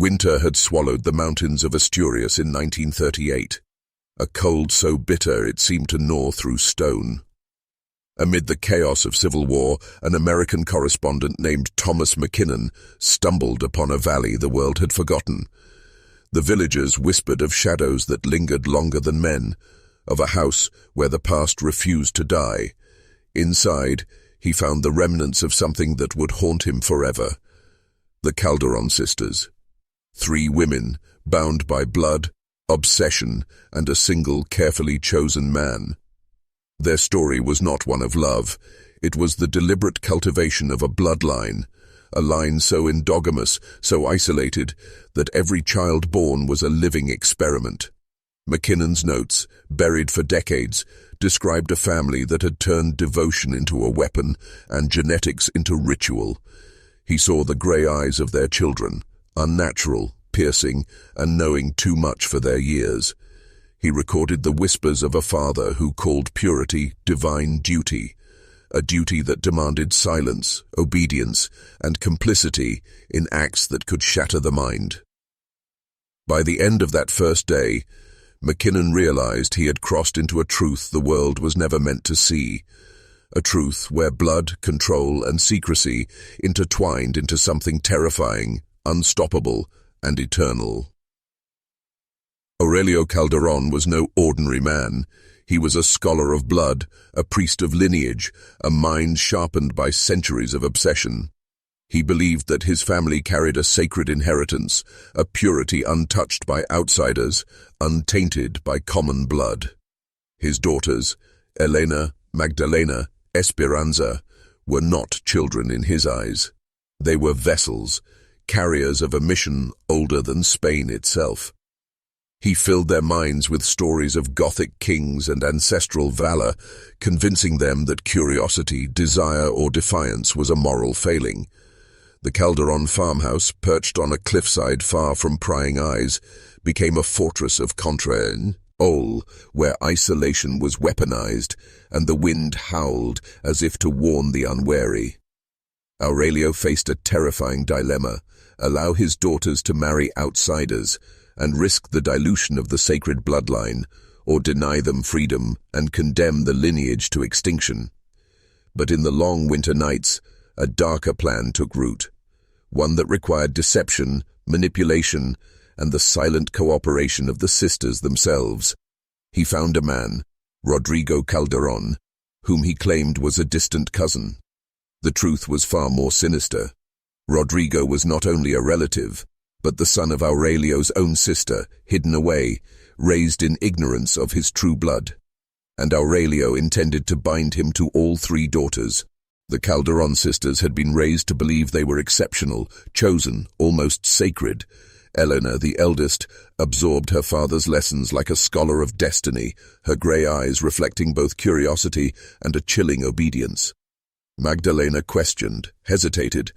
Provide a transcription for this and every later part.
Winter had swallowed the mountains of Asturias in 1938, a cold so bitter it seemed to gnaw through stone. Amid the chaos of civil war, an American correspondent named Thomas McKinnon stumbled upon a valley the world had forgotten. The villagers whispered of shadows that lingered longer than men, of a house where the past refused to die. Inside, he found the remnants of something that would haunt him forever. The Calderón sisters. 3 women, bound by blood, obsession, and a single carefully chosen man. Their story was not one of love. It was the deliberate cultivation of a bloodline, a line so endogamous, so isolated, that every child born was a living experiment. McKinnon's notes, buried for decades, described a family that had turned devotion into a weapon and genetics into ritual. He saw the grey eyes of their children, unnatural, piercing, and knowing too much for their years. He recorded the whispers of a father who called purity divine duty, a duty that demanded silence, obedience, and complicity in acts that could shatter the mind. By the end of that first day, McKinnon realized he had crossed into a truth the world was never meant to see, a truth where blood, control, and secrecy intertwined into something terrifying, unstoppable, and eternal. Aurelio Calderón was no ordinary man. He was a scholar of blood, a priest of lineage, a mind sharpened by centuries of obsession. He believed that his family carried a sacred inheritance, a purity untouched by outsiders, untainted by common blood. His daughters, Elena, Magdalena, Espiranza, were not children in his eyes. They were vessels, carriers of a mission older than Spain itself. He filled their minds with stories of Gothic kings and ancestral valor, convincing them that curiosity, desire, or defiance was a moral failing. The Calderón farmhouse, perched on a cliffside far from prying eyes, became a fortress of control, where isolation was weaponized and the wind howled as if to warn the unwary. Aurelio faced a terrifying dilemma: allow his daughters to marry outsiders and risk the dilution of the sacred bloodline, or deny them freedom and condemn the lineage to extinction. But in the long winter nights, a darker plan took root, one that required deception, manipulation, and the silent cooperation of the sisters themselves. He found a man, Aurelio Calderón, whom he claimed was a distant cousin. The truth was far more sinister. Rodrigo was not only a relative, but the son of Aurelio's own sister, hidden away, raised in ignorance of his true blood. And Aurelio intended to bind him to all 3 daughters. The Calderón sisters had been raised to believe they were exceptional, chosen, almost sacred. Elena, the eldest, absorbed her father's lessons like a scholar of destiny, her grey eyes reflecting both curiosity and a chilling obedience. Magdalena questioned, hesitated,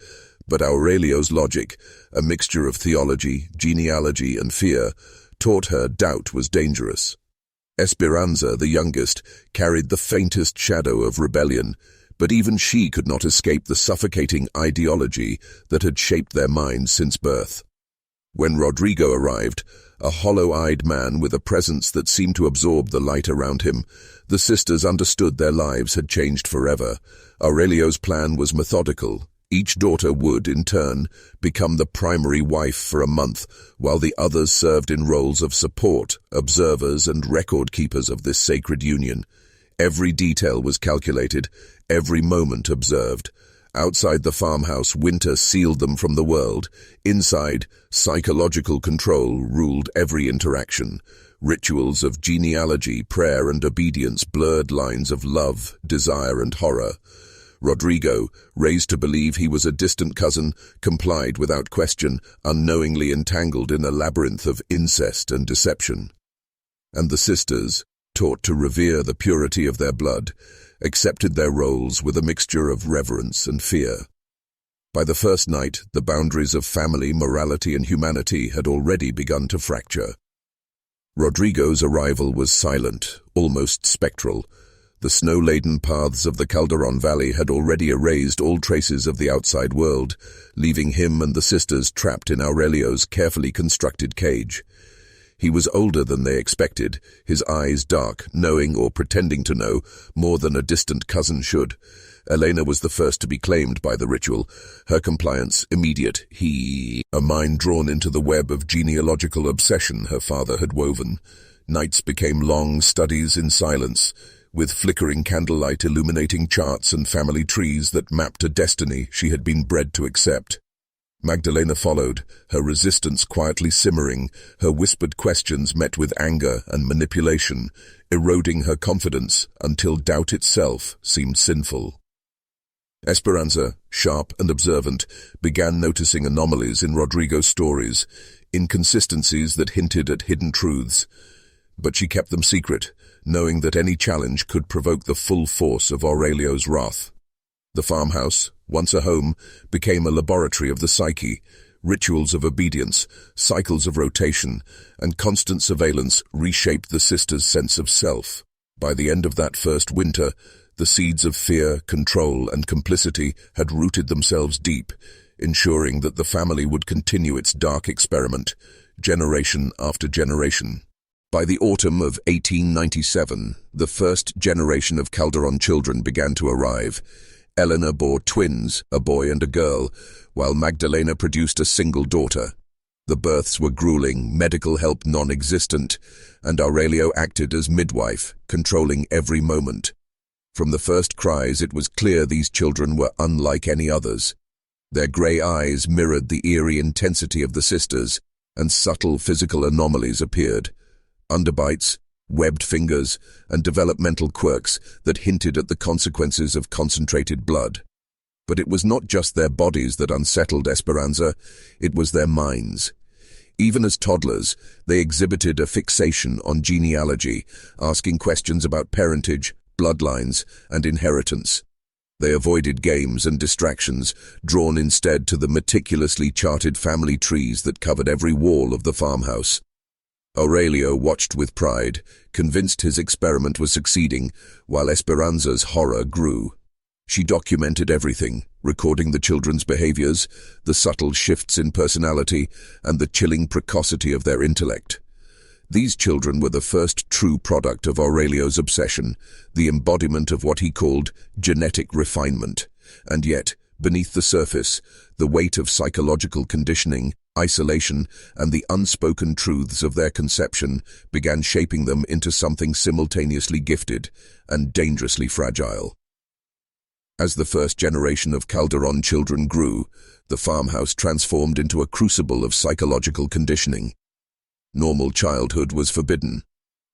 but Aurelio's logic, a mixture of theology, genealogy, and fear, taught her doubt was dangerous. Espiranza, the youngest, carried the faintest shadow of rebellion, but even she could not escape the suffocating ideology that had shaped their minds since birth. When Rodrigo arrived, a hollow-eyed man with a presence that seemed to absorb the light around him, the sisters understood their lives had changed forever. Aurelio's plan was methodical. Each daughter would, in turn, become the primary wife for a month, while the others served in roles of support, observers, and record-keepers of this sacred union. Every detail was calculated, every moment observed. Outside the farmhouse, winter sealed them from the world. Inside, psychological control ruled every interaction. Rituals of genealogy, prayer, and obedience blurred lines of love, desire, and horror. Rodrigo, raised to believe he was a distant cousin, complied without question, unknowingly entangled in a labyrinth of incest and deception. And the sisters, taught to revere the purity of their blood, accepted their roles with a mixture of reverence and fear. By the first night, the boundaries of family, morality, and humanity had already begun to fracture. Rodrigo's arrival was silent, almost spectral. The snow-laden paths of the Calderón Valley had already erased all traces of the outside world, leaving him and the sisters trapped in Aurelio's carefully constructed cage. He was older than they expected, his eyes dark, knowing or pretending to know more than a distant cousin should. Elena was the first to be claimed by the ritual, her compliance immediate. A mind drawn into the web of genealogical obsession her father had woven. Nights became long studies in silence, with flickering candlelight illuminating charts and family trees that mapped a destiny she had been bred to accept. Magdalena followed, her resistance quietly simmering, her whispered questions met with anger and manipulation, eroding her confidence until doubt itself seemed sinful. Espiranza, sharp and observant, began noticing anomalies in Rodrigo's stories, inconsistencies that hinted at hidden truths. But she kept them secret, knowing that any challenge could provoke the full force of Aurelio's wrath. The farmhouse, once a home, became a laboratory of the psyche. Rituals of obedience, cycles of rotation, and constant surveillance reshaped the sisters' sense of self. By the end of that first winter, the seeds of fear, control, and complicity had rooted themselves deep, ensuring that the family would continue its dark experiment, generation after generation. By the autumn of 1897, the first generation of Calderón children began to arrive. Elena bore twins, a boy and a girl, while Magdalena produced a single daughter. The births were grueling, medical help non-existent, and Aurelio acted as midwife, controlling every moment. From the first cries, it was clear these children were unlike any others. Their grey eyes mirrored the eerie intensity of the sisters, and subtle physical anomalies appeared. Underbites, webbed fingers, and developmental quirks that hinted at the consequences of concentrated blood. But it was not just their bodies that unsettled Espiranza, it was their minds. Even as toddlers, they exhibited a fixation on genealogy, asking questions about parentage, bloodlines, and inheritance. They avoided games and distractions, drawn instead to the meticulously charted family trees that covered every wall of the farmhouse. Aurelio watched with pride, convinced his experiment was succeeding, while Espiranza's horror grew. She documented everything, recording the children's behaviors, the subtle shifts in personality, and the chilling precocity of their intellect. These children were the first true product of Aurelio's obsession, the embodiment of what he called genetic refinement. And yet, beneath the surface, the weight of psychological conditioning, isolation, and the unspoken truths of their conception began shaping them into something simultaneously gifted and dangerously fragile. As the first generation of Calderón children grew, the farmhouse transformed into a crucible of psychological conditioning. Normal childhood was forbidden.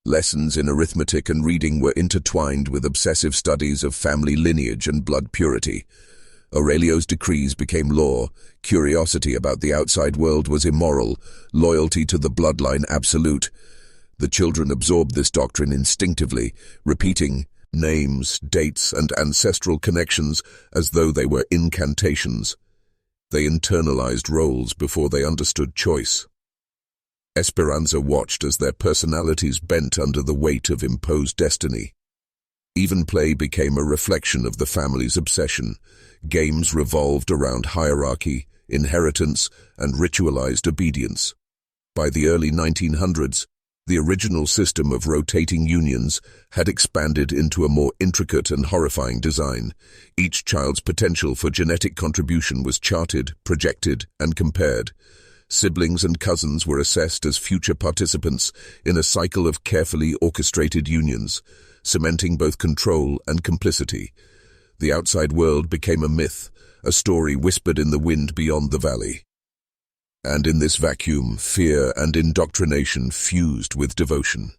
Lessons in arithmetic and reading were intertwined with obsessive studies of family lineage and blood purity. Aurelio's decrees became law, curiosity about the outside world was immoral, loyalty to the bloodline absolute. The children absorbed this doctrine instinctively, repeating names, dates, and ancestral connections as though they were incantations. They internalized roles before they understood choice. Espiranza watched as their personalities bent under the weight of imposed destiny. Even play became a reflection of the family's obsession. Games revolved around hierarchy, inheritance, and ritualized obedience. By the early 1900s, the original system of rotating unions had expanded into a more intricate and horrifying design. Each child's potential for genetic contribution was charted, projected, and compared. Siblings and cousins were assessed as future participants in a cycle of carefully orchestrated unions, cementing both control and complicity. The outside world became a myth, a story whispered in the wind beyond the valley. And in this vacuum, fear and indoctrination fused with devotion.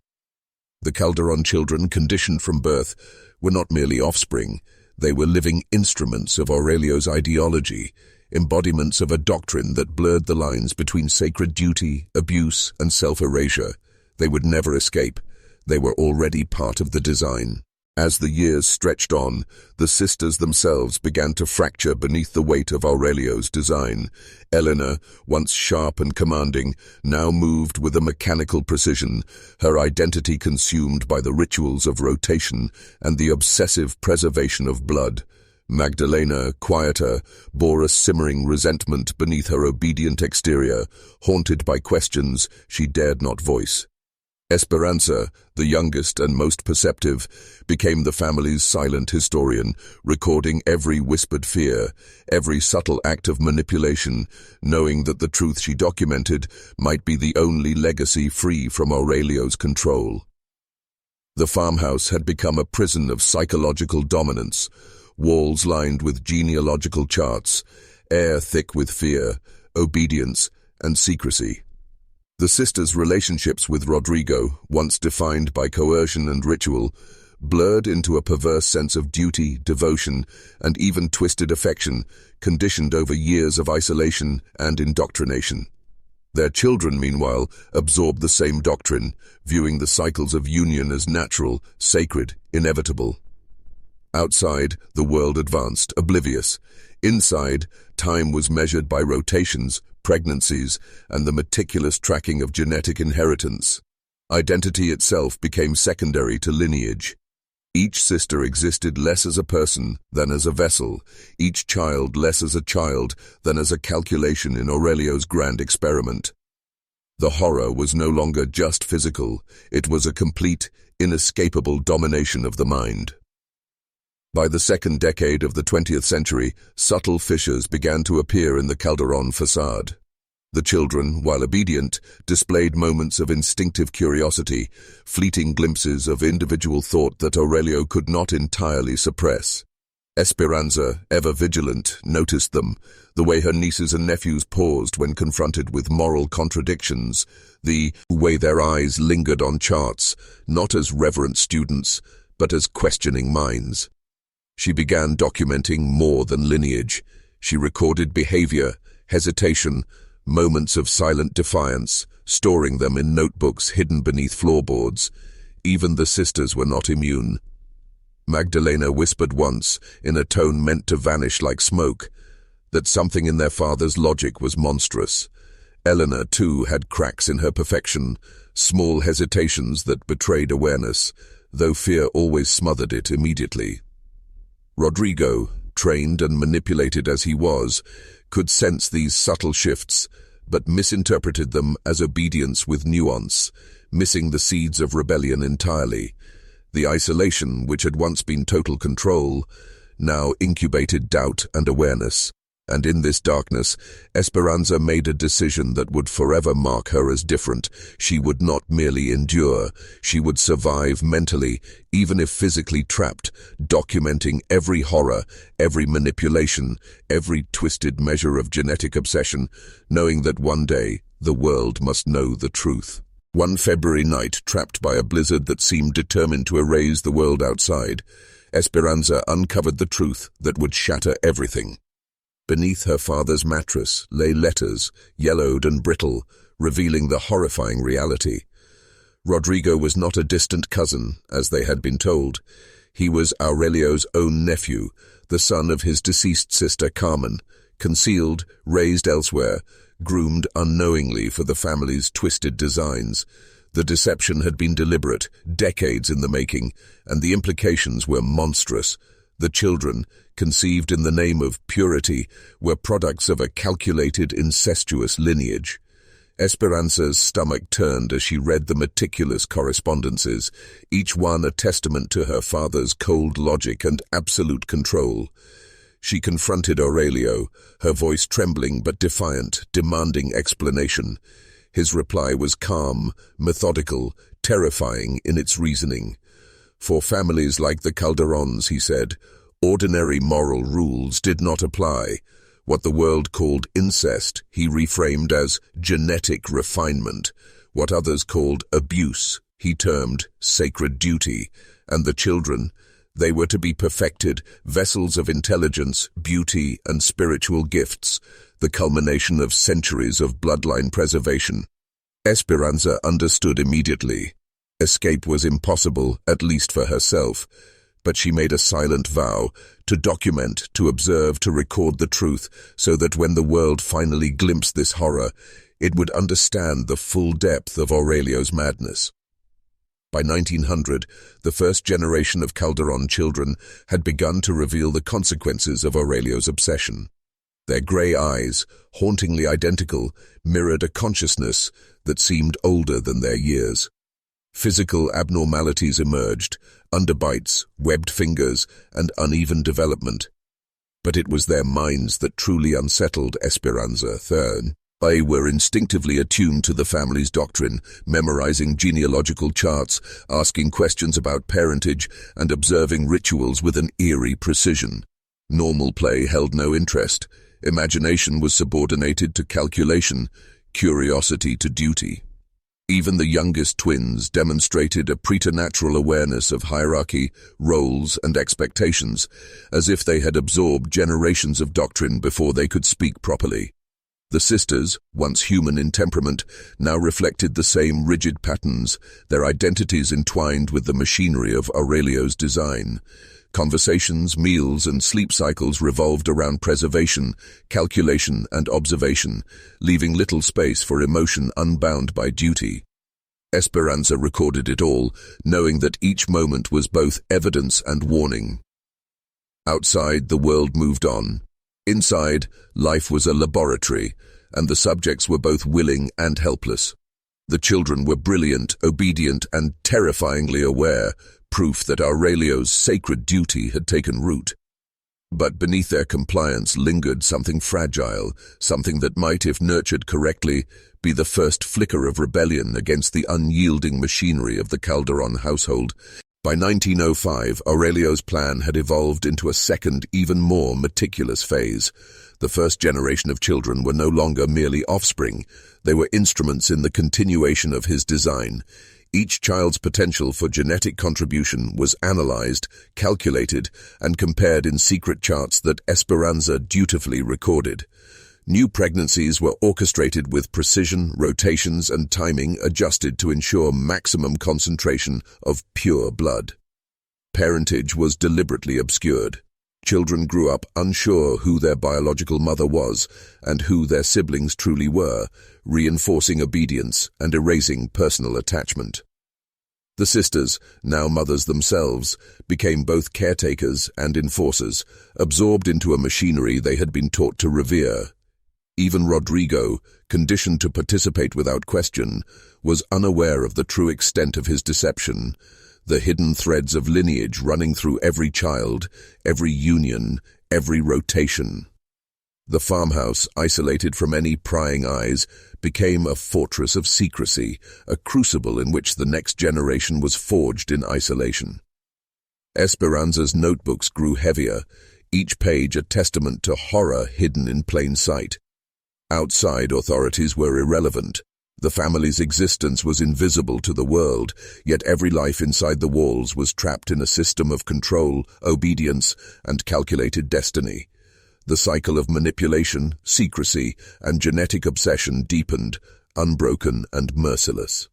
The Calderón children, conditioned from birth, were not merely offspring, they were living instruments of Aurelio's ideology, embodiments of a doctrine that blurred the lines between sacred duty, abuse, and self-erasure. They would never escape. They were already part of the design. As the years stretched on, the sisters themselves began to fracture beneath the weight of Aurelio's design. Elena, once sharp and commanding, now moved with a mechanical precision, her identity consumed by the rituals of rotation and the obsessive preservation of blood. Magdalena, quieter, bore a simmering resentment beneath her obedient exterior, haunted by questions she dared not voice. Espiranza, the youngest and most perceptive, became the family's silent historian, recording every whispered fear, every subtle act of manipulation, knowing that the truth she documented might be the only legacy free from Aurelio's control. The farmhouse had become a prison of psychological dominance, walls lined with genealogical charts, air thick with fear, obedience, and secrecy. The sisters' relationships with Rodrigo, once defined by coercion and ritual, blurred into a perverse sense of duty, devotion, and even twisted affection, conditioned over years of isolation and indoctrination. Their children, meanwhile, absorbed the same doctrine, viewing the cycles of union as natural, sacred, inevitable. Outside, the world advanced, oblivious. Inside, time was measured by rotations, pregnancies, and the meticulous tracking of genetic inheritance. Identity itself became secondary to lineage. Each sister existed less as a person than as a vessel, each child less as a child than as a calculation in Aurelio's grand experiment. The horror was no longer just physical, it was a complete, inescapable domination of the mind. By the second decade of the 20th century, subtle fissures began to appear in the Calderón facade. The children, while obedient, displayed moments of instinctive curiosity, fleeting glimpses of individual thought that Aurelio could not entirely suppress. Espiranza, ever vigilant, noticed them, the way her nieces and nephews paused when confronted with moral contradictions, the way their eyes lingered on charts, not as reverent students, but as questioning minds. She began documenting more than lineage. She recorded behavior, hesitation, moments of silent defiance, storing them in notebooks hidden beneath floorboards. Even the sisters were not immune. Magdalena whispered once, in a tone meant to vanish like smoke, that something in their father's logic was monstrous. Elena, too, had cracks in her perfection, small hesitations that betrayed awareness, though fear always smothered it immediately. Rodrigo, trained and manipulated as he was, could sense these subtle shifts, but misinterpreted them as obedience with nuance, missing the seeds of rebellion entirely. The isolation, which had once been total control, now incubated doubt and awareness. And in this darkness, Espiranza made a decision that would forever mark her as different. She would not merely endure, she would survive mentally, even if physically trapped, documenting every horror, every manipulation, every twisted measure of genetic obsession, knowing that one day the world must know the truth. One February night, trapped by a blizzard that seemed determined to erase the world outside, Espiranza uncovered the truth that would shatter everything. Beneath her father's mattress lay letters, yellowed and brittle, revealing the horrifying reality. Rodrigo was not a distant cousin, as they had been told. He was Aurelio's own nephew, the son of his deceased sister Carmen, concealed, raised elsewhere, groomed unknowingly for the family's twisted designs. The deception had been deliberate, decades in the making, and the implications were monstrous. The children, conceived in the name of purity, were products of a calculated, incestuous lineage. Espiranza's stomach turned as she read the meticulous correspondences, each one a testament to her father's cold logic and absolute control. She confronted Aurelio, her voice trembling but defiant, demanding explanation. His reply was calm, methodical, terrifying in its reasoning. For families like the Calderons, he said, ordinary moral rules did not apply. What the world called incest, he reframed as genetic refinement. What others called abuse, he termed sacred duty. And the children, they were to be perfected, vessels of intelligence, beauty, and spiritual gifts, the culmination of centuries of bloodline preservation. Espiranza understood immediately. Escape was impossible, at least for herself. But she made a silent vow to document, to observe, to record the truth, so that when the world finally glimpsed this horror, it would understand the full depth of Aurelio's madness. By 1900, the first generation of Calderón children had begun to reveal the consequences of Aurelio's obsession. Their grey eyes, hauntingly identical, mirrored a consciousness that seemed older than their years. Physical abnormalities emerged, underbites, webbed fingers, and uneven development. But it was their minds that truly unsettled Espiranza. They were instinctively attuned to the family's doctrine, memorizing genealogical charts, asking questions about parentage, and observing rituals with an eerie precision. Normal play held no interest. Imagination was subordinated to calculation, curiosity to duty. Even the youngest twins demonstrated a preternatural awareness of hierarchy, roles, and expectations, as if they had absorbed generations of doctrine before they could speak properly. The sisters, once human in temperament, now reflected the same rigid patterns, their identities entwined with the machinery of Aurelio's design. Conversations, meals, and sleep cycles revolved around preservation, calculation, and observation, leaving little space for emotion unbound by duty. Espiranza recorded it all, knowing that each moment was both evidence and warning. Outside, the world moved on. Inside, life was a laboratory, and the subjects were both willing and helpless. The children were brilliant, obedient, and terrifyingly aware, proof that Aurelio's sacred duty had taken root. But beneath their compliance lingered something fragile, something that might, if nurtured correctly, be the first flicker of rebellion against the unyielding machinery of the Calderón household. By 1905, Aurelio's plan had evolved into a second, even more meticulous phase. The first generation of children were no longer merely offspring. They were instruments in the continuation of his design. Each child's potential for genetic contribution was analyzed, calculated, and compared in secret charts that Espiranza dutifully recorded. New pregnancies were orchestrated with precision, rotations, and timing adjusted to ensure maximum concentration of pure blood. Parentage was deliberately obscured. Children grew up unsure who their biological mother was and who their siblings truly were, reinforcing obedience and erasing personal attachment. The sisters, now mothers themselves, became both caretakers and enforcers, absorbed into a machinery they had been taught to revere. Even Rodrigo, conditioned to participate without question, was unaware of the true extent of his deception, the hidden threads of lineage running through every child, every union, every rotation. The farmhouse, isolated from any prying eyes, became a fortress of secrecy, a crucible in which the next generation was forged in isolation. Espiranza's notebooks grew heavier, each page a testament to horror hidden in plain sight. Outside authorities were irrelevant. The family's existence was invisible to the world, yet every life inside the walls was trapped in a system of control, obedience, and calculated destiny. The cycle of manipulation, secrecy, and genetic obsession deepened, unbroken and merciless.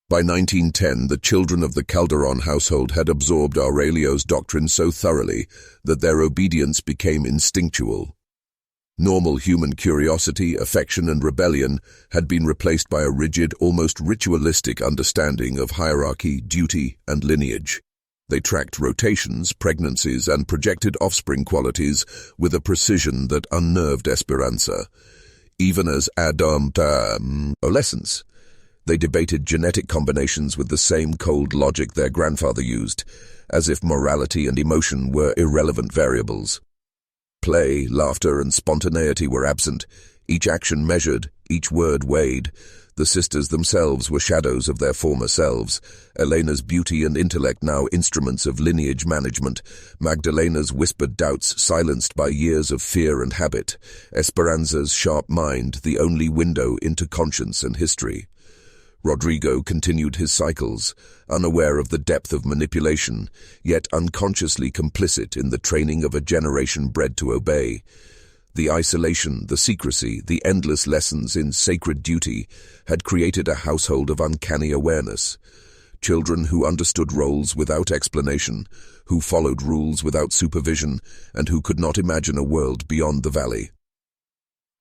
By 1910, the children of the Calderón household had absorbed Aurelio's doctrine so thoroughly that their obedience became instinctual. Normal human curiosity, affection, and rebellion had been replaced by a rigid, almost ritualistic understanding of hierarchy, duty, and lineage. They tracked rotations, pregnancies, and projected offspring qualities with a precision that unnerved Espiranza. Even as adolescents, they debated genetic combinations with the same cold logic their grandfather used, as if morality and emotion were irrelevant variables. Play, laughter, and spontaneity were absent, each action measured, each word weighed. The sisters themselves were shadows of their former selves, Elena's beauty and intellect now instruments of lineage management, Magdalena's whispered doubts silenced by years of fear and habit, Espiranza's sharp mind the only window into conscience and history. Rodrigo continued his cycles, unaware of the depth of manipulation, yet unconsciously complicit in the training of a generation bred to obey. The isolation, the secrecy, the endless lessons in sacred duty had created a household of uncanny awareness. children who understood roles without explanation, who followed rules without supervision, and who could not imagine a world beyond the valley.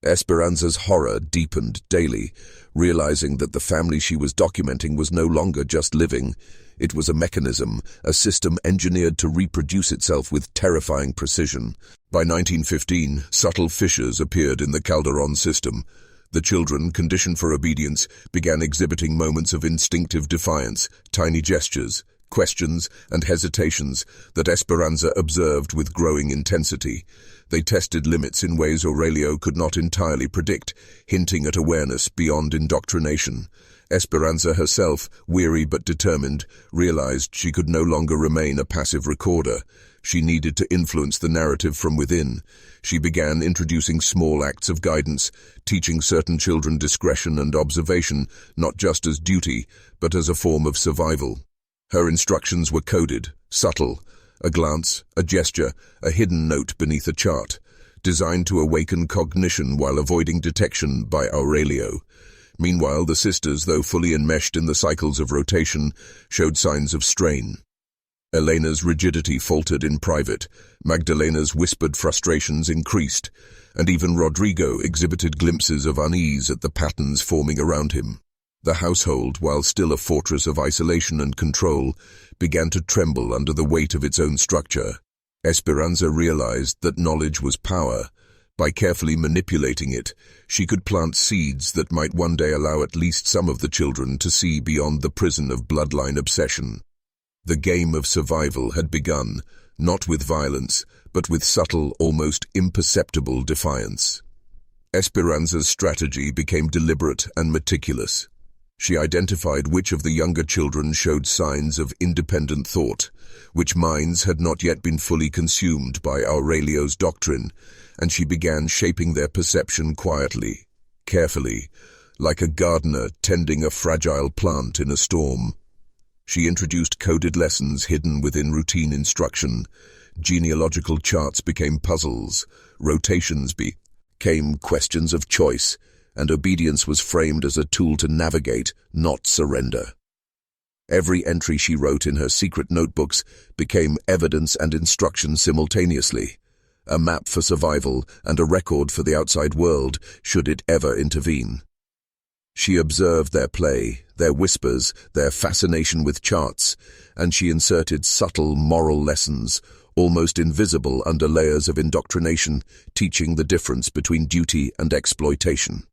Espiranza's horror deepened daily, realizing that the family she was documenting was no longer just living. It was a mechanism, a system engineered to reproduce itself with terrifying precision. By 1915, subtle fissures appeared in the Calderón system. The children, conditioned for obedience, began exhibiting moments of instinctive defiance, tiny gestures, questions, and hesitations that Espiranza observed with growing intensity. They tested limits in ways Aurelio could not entirely predict, hinting at awareness beyond indoctrination. Espiranza herself, weary but determined, realized she could no longer remain a passive recorder. She needed to influence the narrative from within. She began introducing small acts of guidance, teaching certain children discretion and observation, not just as duty, but as a form of survival. Her instructions were coded, subtle, a glance, a gesture, a hidden note beneath a chart, designed to awaken cognition while avoiding detection by Aurelio. Meanwhile, the sisters, though fully enmeshed in the cycles of rotation, showed signs of strain. Elena's rigidity faltered in private, Magdalena's whispered frustrations increased, and even Rodrigo exhibited glimpses of unease at the patterns forming around him. The household, while still a fortress of isolation and control, began to tremble under the weight of its own structure. Espiranza realized that knowledge was power. By carefully manipulating it, she could plant seeds that might one day allow at least some of the children to see beyond the prison of bloodline obsession. The game of survival had begun, not with violence, but with subtle, almost imperceptible defiance. Espiranza's strategy became deliberate and meticulous. She identified which of the younger children showed signs of independent thought, which minds had not yet been fully consumed by Aurelio's doctrine, and she began shaping their perception quietly, carefully, like a gardener tending a fragile plant in a storm. She introduced coded lessons hidden within routine instruction. Genealogical charts became puzzles, rotations became questions of choice, and obedience was framed as a tool to navigate, not surrender. Every entry she wrote in her secret notebooks became evidence and instruction simultaneously, a map for survival and a record for the outside world should it ever intervene. She observed their play, their whispers, their fascination with charts, and she inserted subtle moral lessons, almost invisible under layers of indoctrination, teaching the difference between duty and exploitation.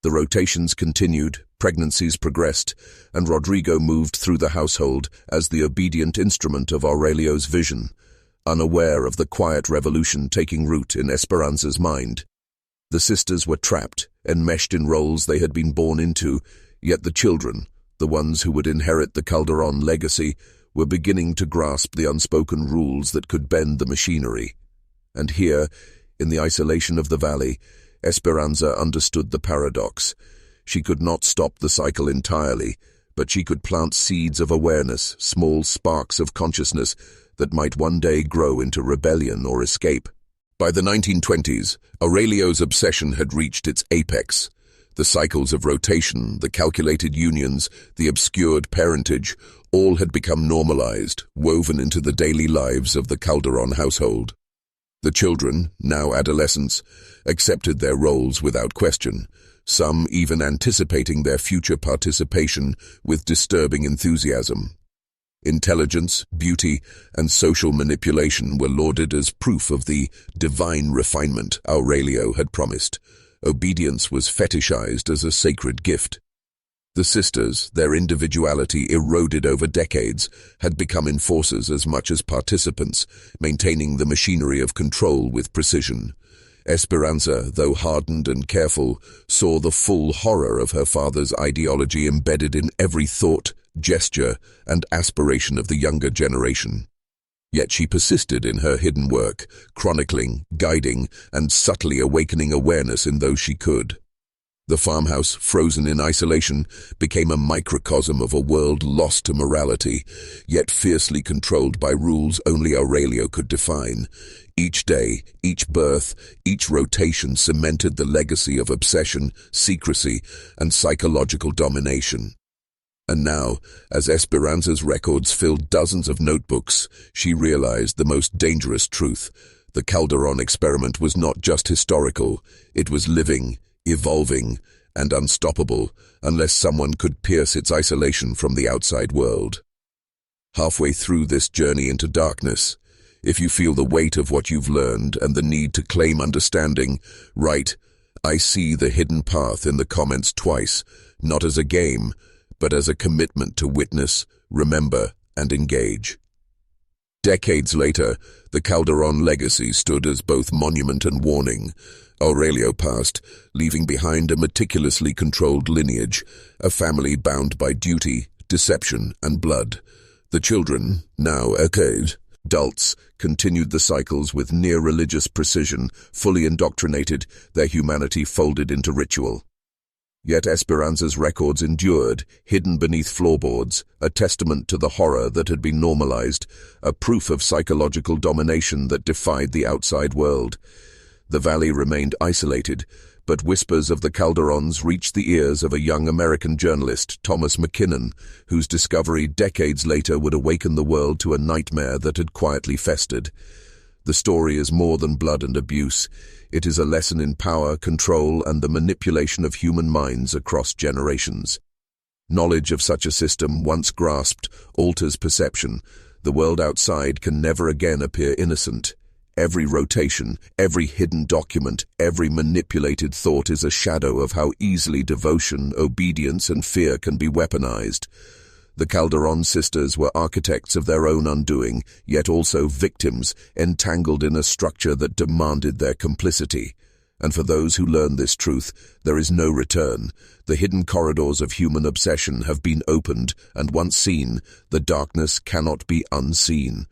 The rotations continued, pregnancies progressed, and Rodrigo moved through the household as the obedient instrument of Aurelio's vision, unaware of the quiet revolution taking root in Espiranza's mind. The sisters were trapped, enmeshed in roles they had been born into, yet the children, the ones who would inherit the Calderón legacy, were beginning to grasp the unspoken rules that could bend the machinery. And here, in the isolation of the valley, Espiranza understood the paradox. She could not stop the cycle entirely, but she could plant seeds of awareness, small sparks of consciousness that might one day grow into rebellion or escape. By the 1920s, Aurelio's obsession had reached its apex. The cycles of rotation, the calculated unions, the obscured parentage, all had become normalized, woven into the daily lives of the Calderón household. The children, now adolescents, accepted their roles without question, some even anticipating their future participation with disturbing enthusiasm. Intelligence, beauty, and social manipulation were lauded as proof of the divine refinement Aurelio had promised. Obedience was fetishized as a sacred gift. The sisters, their individuality eroded over decades, had become enforcers as much as participants, maintaining the machinery of control with precision. Espiranza, though hardened and careful, saw the full horror of her father's ideology embedded in every thought, gesture, and aspiration of the younger generation. Yet she persisted in her hidden work, chronicling, guiding, and subtly awakening awareness in those she could. The farmhouse, frozen in isolation, became a microcosm of a world lost to morality, yet fiercely controlled by rules only Aurelio could define. Each day, each birth, each rotation cemented the legacy of obsession, secrecy, and psychological domination. And now, as Espiranza's records filled dozens of notebooks, she realized the most dangerous truth. The Calderón experiment was not just historical, it was living, evolving, and unstoppable, unless someone could pierce its isolation from the outside world. Halfway through this journey into darkness, if you feel the weight of what you've learned and the need to claim understanding, write, "I see the hidden path" in the comments twice, not as a game, but as a commitment to witness, remember, and engage. Decades later, the Calderón legacy stood as both monument and warning. Aurelio passed, leaving behind a meticulously controlled lineage, a family bound by duty, deception, and blood. The children, now adults, continued the cycles with near-religious precision, fully indoctrinated, their humanity folded into ritual. Yet Espiranza's records endured, hidden beneath floorboards, a testament to the horror that had been normalized, a proof of psychological domination that defied the outside world. The valley remained isolated, but whispers of the Calderóns reached the ears of a young American journalist, Thomas McKinnon, whose discovery decades later would awaken the world to a nightmare that had quietly festered. The story is more than blood and abuse. It is a lesson in power, control, and the manipulation of human minds across generations. Knowledge of such a system, once grasped, alters perception. The world outside can never again appear innocent. Every rotation, every hidden document, every manipulated thought is a shadow of how easily devotion, obedience, and fear can be weaponized. The Calderón sisters were architects of their own undoing, yet also victims, entangled in a structure that demanded their complicity. And for those who learn this truth, there is no return. The hidden corridors of human obsession have been opened, and once seen, the darkness cannot be unseen.